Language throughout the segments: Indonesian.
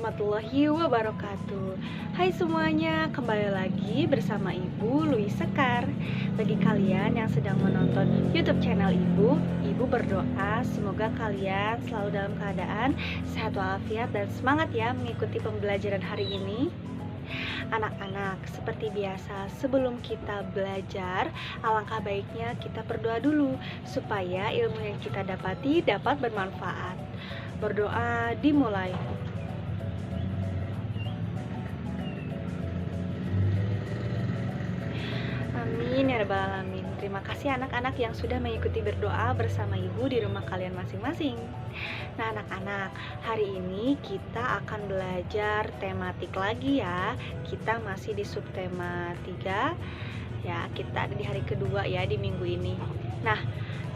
warahmatullahi wabarakatuh. Hai semuanya, kembali lagi bersama Ibu Louis Sekar. Bagi kalian yang sedang menonton YouTube channel Ibu berdoa semoga kalian selalu dalam keadaan sehat walafiat dan semangat ya mengikuti pembelajaran hari ini. Anak-anak, seperti biasa, sebelum kita belajar, alangkah baiknya kita berdoa dulu supaya ilmu yang kita dapati dapat bermanfaat. Berdoa dimulai. Amin ya rabbal alamin. Terima kasih anak-anak yang sudah mengikuti berdoa bersama Ibu di rumah kalian masing-masing. Nah anak-anak, hari ini kita akan belajar tematik lagi ya. Kita masih di subtema 3. Ya, kita ada di hari kedua ya di minggu ini. Nah,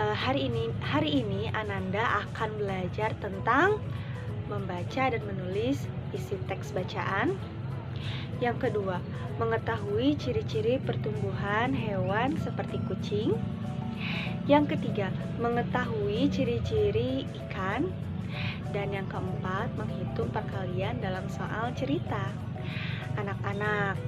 hari ini Ananda akan belajar tentang membaca dan menulis isi teks bacaan. Yang kedua, mengetahui ciri-ciri pertumbuhan hewan seperti kucing. Yang ketiga, mengetahui ciri-ciri ikan. Dan yang keempat, menghitung perkalian dalam soal cerita. Anak-anak,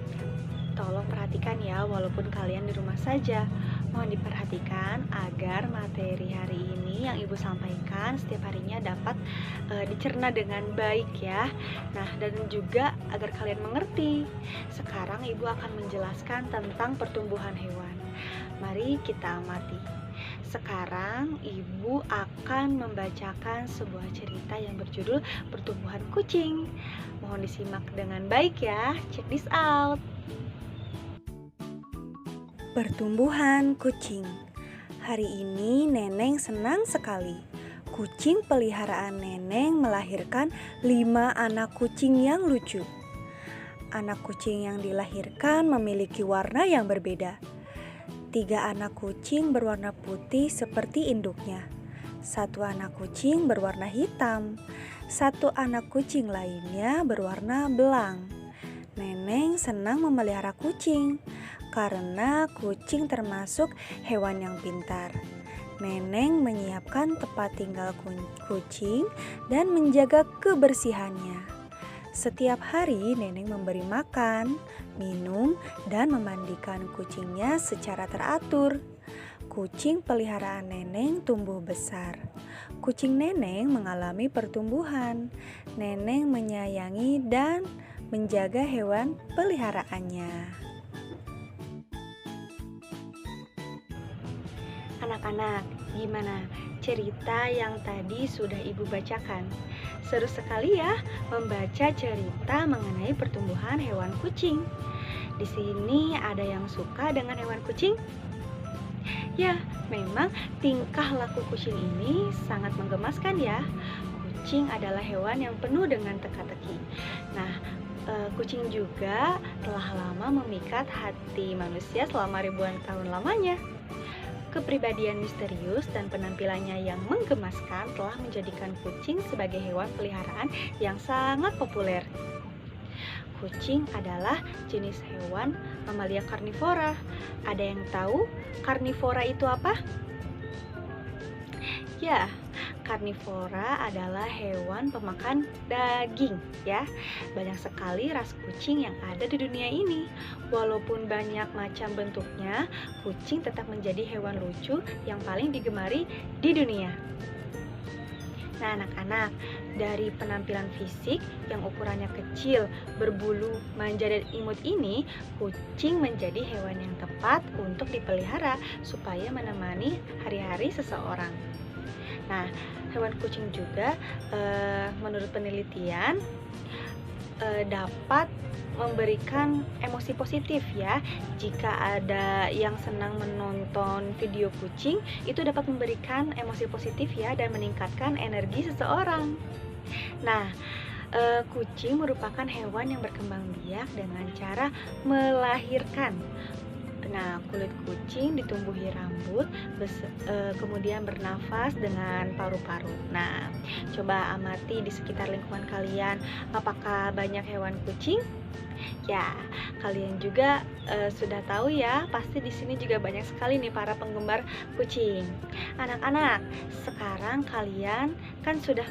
tolong perhatikan ya, walaupun kalian di rumah saja. Mohon diperhatikan agar materi hari ini yang Ibu sampaikan setiap harinya dapat dicerna dengan baik ya. Nah, dan juga agar kalian mengerti. Sekarang Ibu akan menjelaskan tentang pertumbuhan hewan. Mari kita amati. Sekarang Ibu akan membacakan sebuah cerita yang berjudul Pertumbuhan Kucing. Mohon disimak dengan baik ya. Check this out. Pertumbuhan kucing. Hari ini Neneng senang sekali. Kucing peliharaan Neneng melahirkan 5 anak kucing yang lucu. Anak kucing yang dilahirkan memiliki warna yang berbeda. 3 anak kucing berwarna putih seperti induknya. 1 anak kucing berwarna hitam. 1 anak kucing lainnya berwarna belang. Neneng senang memelihara kucing karena kucing termasuk hewan yang pintar. Neneng menyiapkan tempat tinggal kucing dan menjaga kebersihannya. Setiap hari Neneng memberi makan, minum, dan memandikan kucingnya secara teratur. Kucing peliharaan Neneng tumbuh besar. Kucing Neneng mengalami pertumbuhan. Neneng menyayangi dan menjaga hewan peliharaannya. Anak-anak, gimana cerita yang tadi sudah Ibu bacakan? Seru sekali ya membaca cerita mengenai pertumbuhan hewan kucing. Di sini ada yang suka dengan hewan kucing? Ya, memang tingkah laku kucing ini sangat menggemaskan ya. Kucing adalah hewan yang penuh dengan teka-teki. Nah, kucing juga telah lama memikat hati manusia selama ribuan tahun lamanya. Kepribadian misterius dan penampilannya yang menggemaskan telah menjadikan kucing sebagai hewan peliharaan yang sangat populer. Kucing adalah jenis hewan mamalia karnivora. Ada yang tahu karnivora itu apa? Ya, karnivora adalah hewan pemakan daging ya. Banyak sekali ras kucing yang ada di dunia ini. Walaupun banyak macam bentuknya, kucing tetap menjadi hewan lucu yang paling digemari di dunia. Nah anak-anak, dari penampilan fisik yang ukurannya kecil, berbulu, manja dan imut ini, kucing menjadi hewan yang tepat untuk dipelihara supaya menemani hari-hari seseorang. Nah, hewan kucing juga menurut penelitian dapat memberikan emosi positif ya. Jika ada yang senang menonton video kucing, itu dapat memberikan emosi positif ya dan meningkatkan energi seseorang. Nah, kucing merupakan hewan yang berkembang biak dengan cara melahirkan. Nah, kulit kucing ditumbuhi rambut, kemudian bernafas dengan paru-paru. Nah, coba amati di sekitar lingkungan kalian, apakah banyak hewan kucing? Ya, kalian juga sudah tahu ya, pasti di sini juga banyak sekali nih para penggemar kucing. Anak-anak, sekarang kalian kan sudah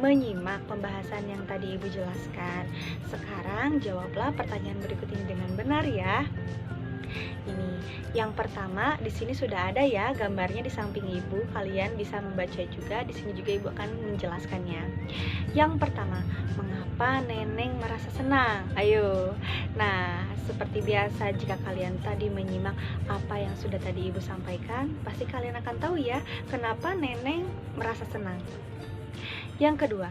menyimak pembahasan yang tadi Ibu jelaskan. Sekarang jawablah pertanyaan berikut ini dengan benar ya. Ini yang pertama, di sini sudah ada ya gambarnya di samping Ibu. Kalian bisa membaca juga. Di sini juga Ibu akan menjelaskannya. Yang pertama, mengapa Neneng merasa senang? Ayo. Nah, seperti biasa jika kalian tadi menyimak apa yang sudah tadi Ibu sampaikan, pasti kalian akan tahu ya kenapa Neneng merasa senang. Yang kedua,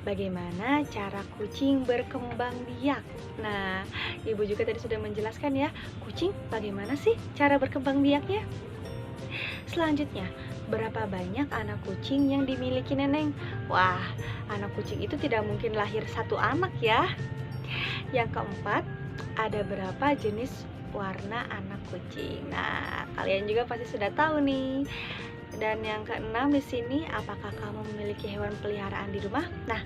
bagaimana cara kucing berkembang biak? Nah, Ibu juga tadi sudah menjelaskan ya, kucing bagaimana sih cara berkembang biaknya? Selanjutnya, berapa banyak anak kucing yang dimiliki Neneng? Wah, anak kucing itu tidak mungkin lahir satu anak ya. Yang keempat, ada berapa jenis warna anak kucing? Nah, kalian juga pasti sudah tahu nih. Dan yang keenam di sini, apakah kamu memiliki hewan peliharaan di rumah? Nah,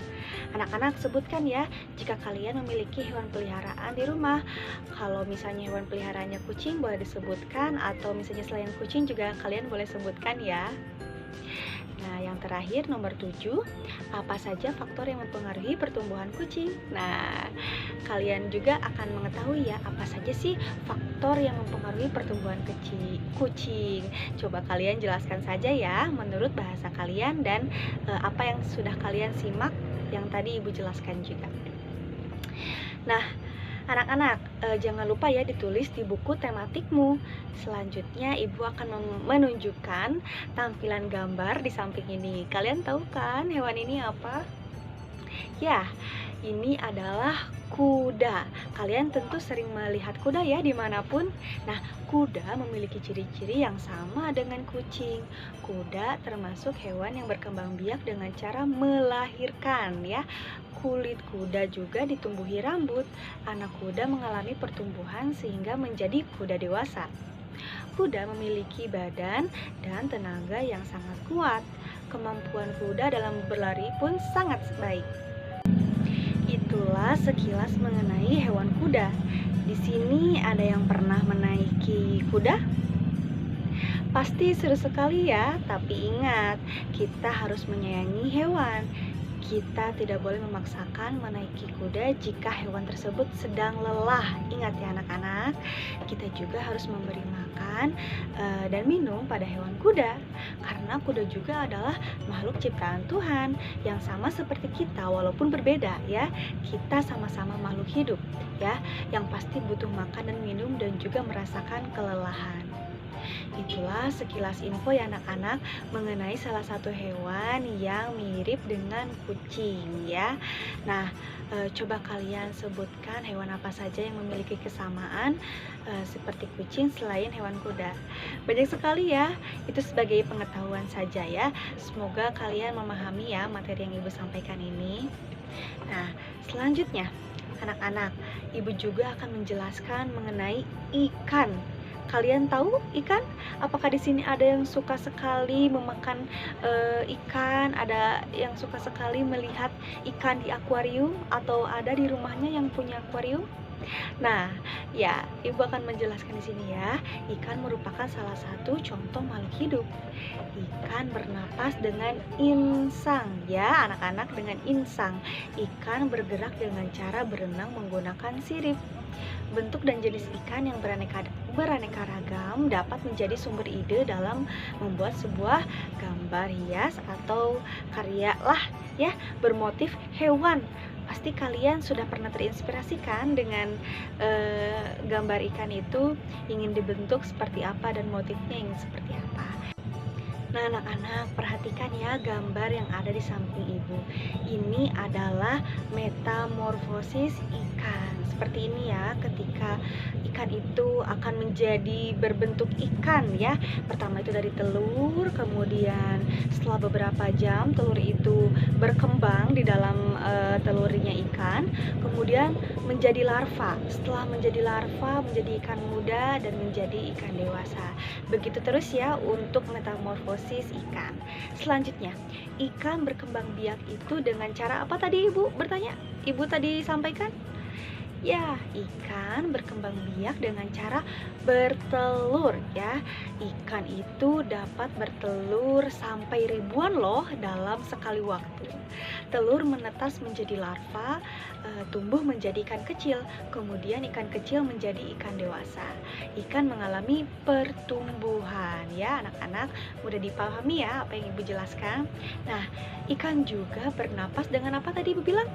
anak-anak sebutkan ya, jika kalian memiliki hewan peliharaan di rumah. Kalau misalnya hewan peliharaannya kucing boleh disebutkan, atau misalnya selain kucing juga kalian boleh sebutkan ya. Nah, yang terakhir nomor 7, apa saja faktor yang mempengaruhi pertumbuhan kucing? Nah, kalian juga akan mengetahui ya, apa saja sih faktor yang mempengaruhi pertumbuhan kucing. Coba kalian jelaskan saja ya, menurut bahasa kalian dan apa yang sudah kalian simak yang tadi Ibu jelaskan juga. Nah, anak-anak, jangan lupa ya ditulis di buku tematikmu. Selanjutnya Ibu akan menunjukkan tampilan gambar di samping ini. Kalian tahu kan hewan ini apa? Ya, ini adalah kuda. Kalian tentu sering melihat kuda ya dimanapun. Nah, kuda memiliki ciri-ciri yang sama dengan kucing. Kuda termasuk hewan yang berkembang biak dengan cara melahirkan ya. Kulit kuda juga ditumbuhi rambut. Anak kuda mengalami pertumbuhan sehingga menjadi kuda dewasa. Kuda memiliki badan dan tenaga yang sangat kuat. Kemampuan kuda dalam berlari pun sangat baik. Itulah sekilas mengenai hewan kuda. Di sini ada yang pernah menaiki kuda? Pasti seru sekali ya, tapi ingat, kita harus menyayangi hewan. Kita tidak boleh memaksakan menaiki kuda jika hewan tersebut sedang lelah. Ingat ya anak-anak, kita juga harus memberi makan dan minum pada hewan kuda. Karena kuda juga adalah makhluk ciptaan Tuhan yang sama seperti kita walaupun berbeda ya. Kita sama-sama makhluk hidup ya, yang pasti butuh makan dan minum dan juga merasakan kelelahan. Itulah sekilas info ya anak-anak mengenai salah satu hewan yang mirip dengan kucing ya. Nah, coba kalian sebutkan hewan apa saja yang memiliki kesamaan seperti kucing selain hewan kuda. Banyak sekali ya, itu sebagai pengetahuan saja ya. Semoga kalian memahami ya materi yang Ibu sampaikan ini. Nah, selanjutnya anak-anak, Ibu juga akan menjelaskan mengenai ikan. Kalian tahu ikan? Apakah di sini ada yang suka sekali memakan ikan? Ada yang suka sekali melihat ikan di akuarium? Atau ada di rumahnya yang punya akuarium? Nah, ya, Ibu akan menjelaskan di sini ya. Ikan merupakan salah satu contoh makhluk hidup. Ikan bernapas dengan insang, ya, anak-anak, dengan insang. Ikan bergerak dengan cara berenang menggunakan sirip. Bentuk dan jenis ikan yang beraneka ragam dapat menjadi sumber ide dalam membuat sebuah gambar hias atau karya lah ya bermotif hewan. Pasti kalian sudah pernah terinspirasi kan dengan gambar ikan itu ingin dibentuk seperti apa dan motifnya ingin seperti apa. Nah anak-anak, perhatikan ya gambar yang ada di samping Ibu. Ini adalah metamorfosis ikan. Seperti ini ya, ketika ikan itu akan menjadi berbentuk ikan ya. Pertama itu dari telur, kemudian setelah beberapa jam telur itu berkembang di dalam telurnya ikan, kemudian menjadi larva. Setelah menjadi larva, menjadi ikan muda dan menjadi ikan dewasa. Begitu terus ya untuk metamorfosis ikan. Selanjutnya, ikan berkembang biak itu dengan cara apa tadi Ibu bertanya? Ibu tadi sampaikan? Ya, ikan berkembang biak dengan cara bertelur ya. Ikan itu dapat bertelur sampai ribuan loh dalam sekali waktu. Telur menetas menjadi larva, tumbuh menjadi ikan kecil, kemudian ikan kecil menjadi ikan dewasa. Ikan mengalami pertumbuhan ya, anak-anak. Mudah dipahami ya apa yang Ibu jelaskan. Nah, ikan juga bernapas dengan apa tadi Ibu bilang?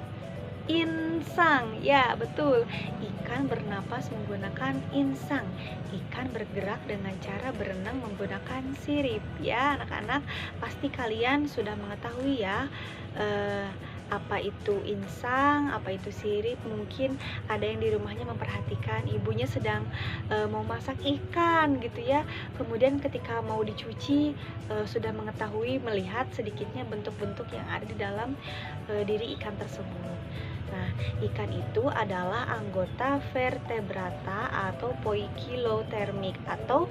Insang, ya betul. Ikan bernapas menggunakan insang. Ikan bergerak dengan cara berenang menggunakan sirip. Ya, anak-anak, pasti kalian sudah mengetahui ya, eh, apa itu insang, apa itu sirip. Mungkin ada yang di rumahnya memperhatikan ibunya sedang mau masak ikan gitu ya. Kemudian ketika mau dicuci, sudah mengetahui melihat sedikitnya bentuk-bentuk yang ada di dalam diri ikan tersebut. Nah, ikan itu adalah anggota vertebrata atau poikilotermik atau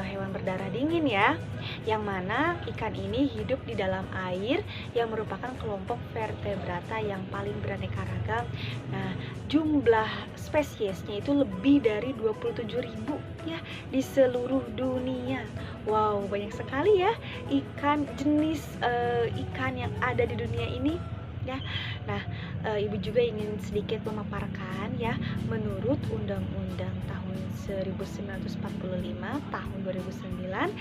hewan berdarah dingin ya, yang mana ikan ini hidup di dalam air yang merupakan kelompok vertebrata yang paling beraneka ragam. Nah, jumlah spesiesnya itu lebih dari 27.000 ya di seluruh dunia. Wow, banyak sekali ya ikan jenis ikan yang ada di dunia ini ya. Nah, Ibu juga ingin sedikit memaparkan ya, menurut Undang-Undang tahun 1945 tahun 2009,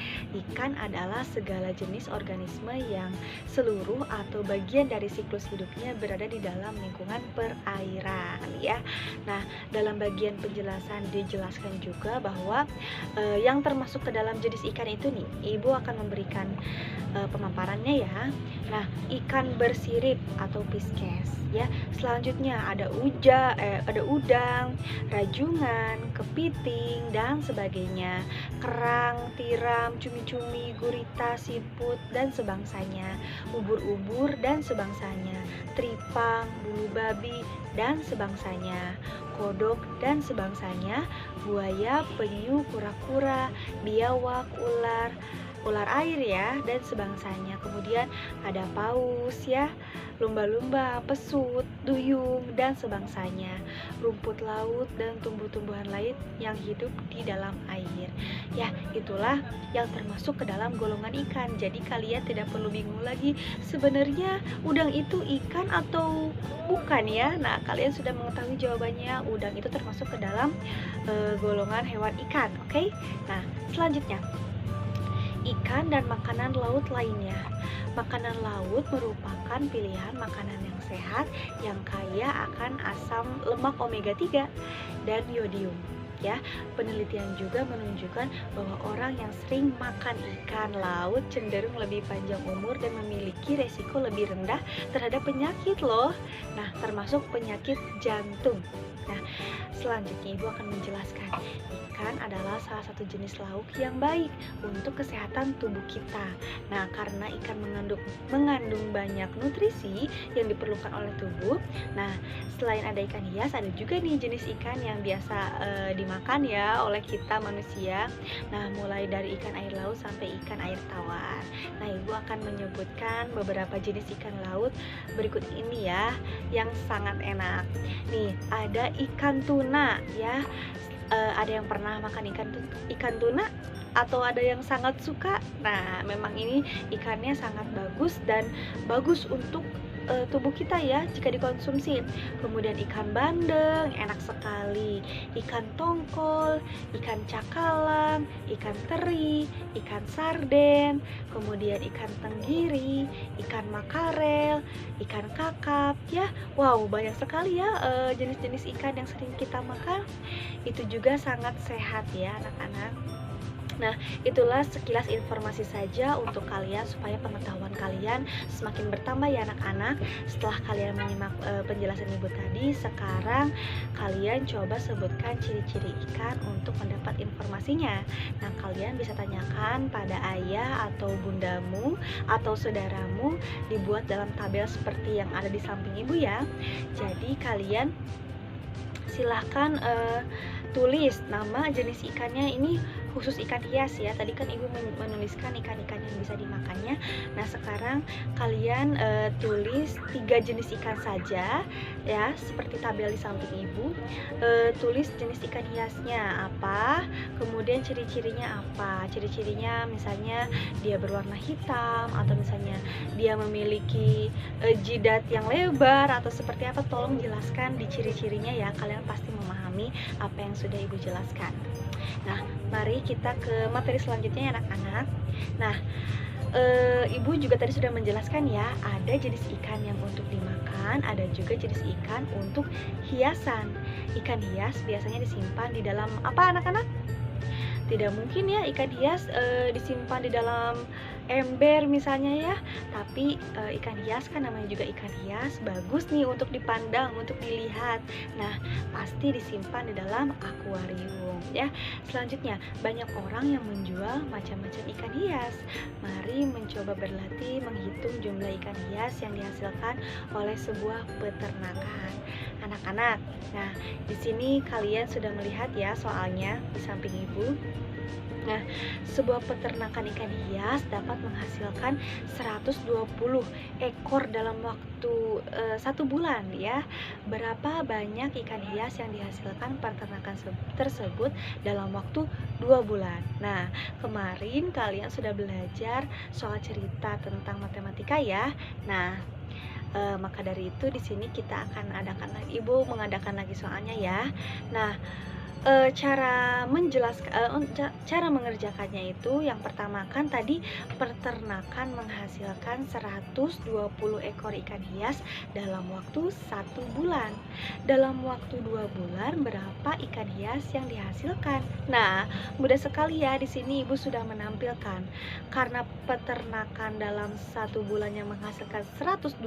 ikan adalah segala jenis organisme yang seluruh atau bagian dari siklus hidupnya berada di dalam lingkungan perairan ya. Nah, dalam bagian penjelasan dijelaskan juga bahwa yang termasuk ke dalam jenis ikan itu nih, Ibu akan memberikan pemaparannya ya. Nah, ikan bersirip atau pisces ya. Selanjutnya ada udang, rajungan, kepiting dan sebagainya. Kerang, tiram, cumi-cumi, gurita, siput dan sebangsanya. Ubur-ubur dan sebangsanya. Tripang, bulu babi dan sebangsanya. Kodok dan sebangsanya. Buaya, penyu, kura-kura, biawak, ular air ya dan sebangsanya. Kemudian ada paus ya, lumba-lumba, pesut, duyung dan sebangsanya, rumput laut dan tumbuh-tumbuhan lain yang hidup di dalam air. Ya, itulah yang termasuk ke dalam golongan ikan. Jadi kalian tidak perlu bingung lagi sebenarnya udang itu ikan atau bukan ya. Nah, kalian sudah mengetahui jawabannya, udang itu termasuk ke dalam golongan hewan ikan. Oke? Nah, selanjutnya ikan dan makanan laut lainnya. Makanan laut merupakan pilihan makanan yang sehat yang kaya akan asam lemak omega 3 dan yodium. Ya, penelitian juga menunjukkan bahwa orang yang sering makan ikan laut cenderung lebih panjang umur dan memiliki resiko lebih rendah terhadap penyakit loh. Nah, termasuk penyakit jantung. Nah, selanjutnya Ibu akan menjelaskan, ikan adalah salah satu jenis lauk yang baik untuk kesehatan tubuh kita. Nah, karena ikan mengandung banyak nutrisi yang diperlukan oleh tubuh. Nah, selain ada ikan hias, ada juga nih jenis ikan yang biasa dimakan ya oleh kita manusia. Nah, mulai dari ikan air laut sampai ikan air tawar. Nah, Ibu akan menyebutkan beberapa jenis ikan laut berikut ini ya, yang sangat enak. Nih, ada ikan tuna ya. Ada yang pernah makan ikan tuna atau ada yang sangat suka? Nah, memang ini ikannya sangat bagus dan bagus untuk tubuh kita ya jika dikonsumsi. Kemudian ikan bandeng, enak sekali. Ikan tongkol, ikan cakalang, ikan teri, ikan sarden, kemudian ikan tenggiri, ikan makarel, ikan kakap ya. Wow, banyak sekali ya jenis-jenis ikan yang sering kita makan. Itu juga sangat sehat ya anak-anak. Nah, itulah sekilas informasi saja untuk kalian supaya pengetahuan kalian semakin bertambah ya anak-anak. Setelah kalian menyimak penjelasan Ibu tadi, sekarang kalian coba sebutkan ciri-ciri ikan untuk mendapat informasinya. Nah, kalian bisa tanyakan pada ayah atau bundamu atau saudaramu, dibuat dalam tabel seperti yang ada di samping Ibu ya. Jadi kalian silahkan tulis nama jenis ikannya ini khusus ikan hias ya. Tadi kan ibu menuliskan ikan-ikan yang bisa dimakannya. Nah sekarang kalian tulis 3 jenis ikan saja ya, seperti tabel di samping ibu. Tulis jenis ikan hiasnya apa, kemudian ciri-cirinya apa. Ciri-cirinya misalnya dia berwarna hitam, atau misalnya dia memiliki jidat yang lebar, atau seperti apa. Tolong jelaskan di ciri-cirinya ya, kalian pasti memahami apa yang sudah ibu jelaskan. Nah, mari kita ke materi selanjutnya ya anak-anak. Nah, ibu juga tadi sudah menjelaskan ya, ada jenis ikan yang untuk dimakan, ada juga jenis ikan untuk hiasan. Ikan hias biasanya disimpan di dalam apa anak-anak? Tidak mungkin ya ikan hias disimpan di dalam ember misalnya ya, tapi ikan hias kan namanya juga ikan hias, bagus nih untuk dipandang, untuk dilihat. Nah pasti disimpan di dalam akuarium ya. Selanjutnya banyak orang yang menjual macam-macam ikan hias. Mari mencoba berlatih menghitung jumlah ikan hias yang dihasilkan oleh sebuah peternakan anak-anak. Nah di sini kalian sudah melihat ya soalnya di samping ibu. Nah, sebuah peternakan ikan hias dapat menghasilkan 120 ekor dalam waktu 1 bulan ya. Berapa banyak ikan hias yang dihasilkan peternakan tersebut dalam waktu 2 bulan? Nah, kemarin kalian sudah belajar soal cerita tentang matematika ya. Nah, maka dari itu di sini kita akan adakan lagi, ibu mengadakan lagi soalnya ya. Nah, cara mengerjakannya itu yang pertama kan tadi peternakan menghasilkan 120 ekor ikan hias dalam waktu 1 bulan. Dalam waktu 2 bulan berapa ikan hias yang dihasilkan? Nah, mudah sekali ya, di sini ibu sudah menampilkan. Karena peternakan dalam 1 bulan yang menghasilkan 120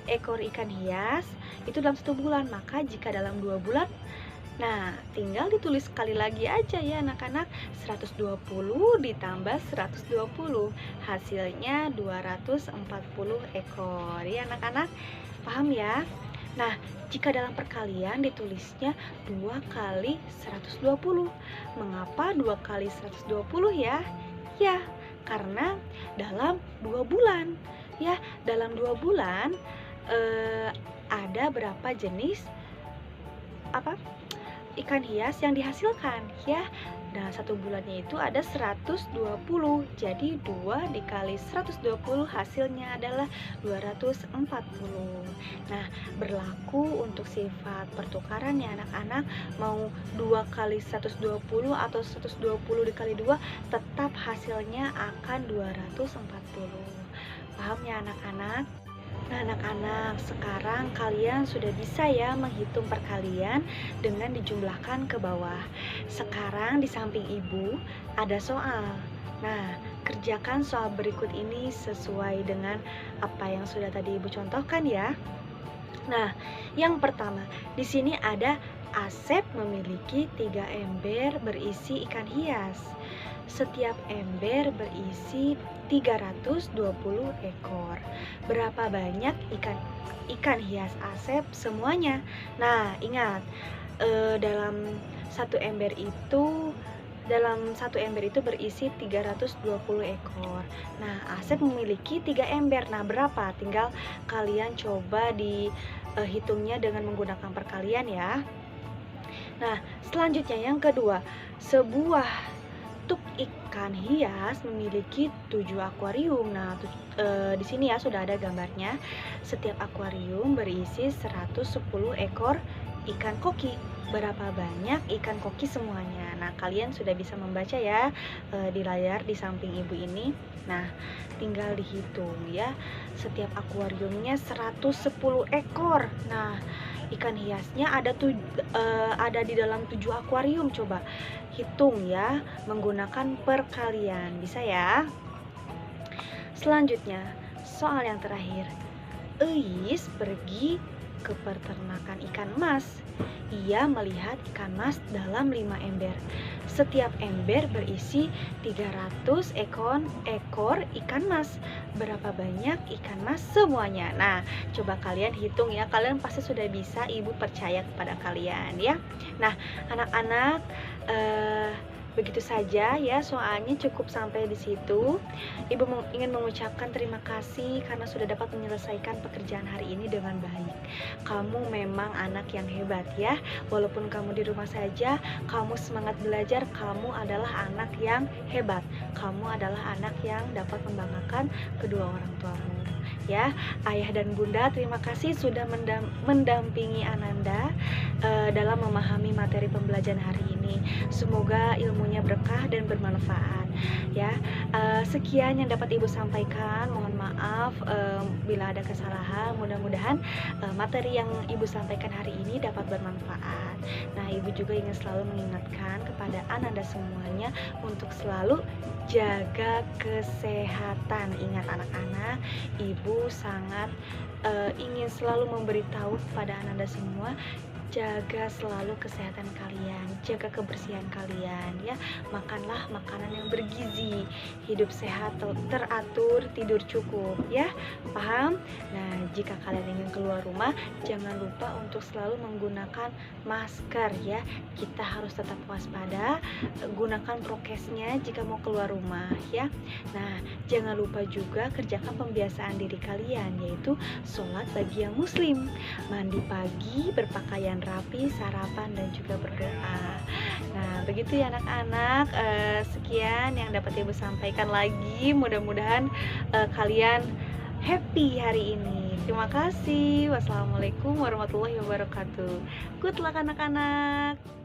ekor ikan hias itu dalam 1 bulan, maka jika dalam 2 bulan, nah tinggal ditulis sekali lagi aja ya anak-anak, 120 ditambah 120 hasilnya 240 ekor ya anak-anak, paham ya? Nah jika dalam perkalian ditulisnya 2 kali 120. Mengapa 2 kali 120 ya? Ya karena dalam 2 bulan ya, dalam 2 bulan ada berapa jenis ikan hias yang dihasilkan ya. Nah 1 bulannya itu ada 120, jadi 2 dikali 120 hasilnya adalah 240. Nah berlaku untuk sifat pertukaran ya anak-anak, mau 2 kali 120 atau 120 dikali 2 tetap hasilnya akan 240. Paham ya anak-anak? Nah anak-anak, sekarang kalian sudah bisa ya menghitung perkalian dengan dijumlahkan ke bawah. Sekarang di samping ibu ada soal. Nah, kerjakan soal berikut ini sesuai dengan apa yang sudah tadi ibu contohkan ya. Nah, yang pertama, di sini ada Asep memiliki 3 ember berisi ikan hias. Setiap ember berisi 320 ekor. Berapa banyak ikan hias Asep semuanya? Nah, ingat dalam satu ember itu berisi 320 ekor. Nah, Asep memiliki 3 ember. Nah, berapa? Tinggal kalian coba dihitungnya dengan menggunakan perkalian ya. Nah, selanjutnya yang kedua, sebuah tuk ikan hias memiliki 7 akuarium. Nah, di sini ya sudah ada gambarnya. Setiap akuarium berisi 110 ekor ikan koki. Berapa banyak ikan koki semuanya? Nah, kalian sudah bisa membaca ya di layar di samping ibu ini. Nah, tinggal dihitung ya. Setiap akuariumnya 110 ekor. Nah, ikan hiasnya ada di dalam 7 akuarium. Coba hitung ya menggunakan perkalian, bisa ya. Selanjutnya soal yang terakhir, Eis pergi ke peternakan ikan mas. Ia melihat ikan mas dalam 5 ember. Setiap ember berisi 300 ekor ikan mas. Berapa banyak ikan mas semuanya? Nah, coba kalian hitung ya. Kalian pasti sudah bisa, ibu percaya kepada kalian ya. Nah, anak-anak, begitu saja ya, soalnya cukup sampai di situ. Ibu ingin mengucapkan terima kasih karena sudah dapat menyelesaikan pekerjaan hari ini dengan baik. Kamu memang anak yang hebat ya. Walaupun kamu di rumah saja, kamu semangat belajar, kamu adalah anak yang hebat. Kamu adalah anak yang dapat membanggakan kedua orang tuamu. Ya, ayah dan bunda, terima kasih sudah mendampingi Ananda dalam memahami materi pembelajaran hari ini. Semoga ilmunya berkah dan bermanfaat. Ya, sekian yang dapat ibu sampaikan. Mohon maaf bila ada kesalahan. Mudah-mudahan materi yang ibu sampaikan hari ini dapat bermanfaat. Nah, ibu juga ingin selalu mengingatkan kepada Ananda semuanya untuk selalu jaga kesehatan. Ingat anak-anak, ibu sangat ingin selalu memberitahu kepada Ananda semua, jaga selalu kesehatan kalian, jaga kebersihan kalian ya. Makanlah makanan yang bergizi, hidup sehat, teratur, tidur cukup ya. Paham? Nah, jika kalian ingin keluar rumah, jangan lupa untuk selalu menggunakan masker ya. Kita harus tetap waspada, gunakan prokesnya jika mau keluar rumah ya. Nah, jangan lupa juga kerjakan pembiasaan diri kalian, yaitu sholat bagi yang muslim, mandi pagi, berpakaian rapi, sarapan, dan juga berdoa. Nah, begitu ya anak-anak. Sekian yang dapat ibu sampaikan lagi. Mudah-mudahan kalian happy hari ini. Terima kasih. Wassalamualaikum warahmatullahi wabarakatuh. Good luck anak-anak.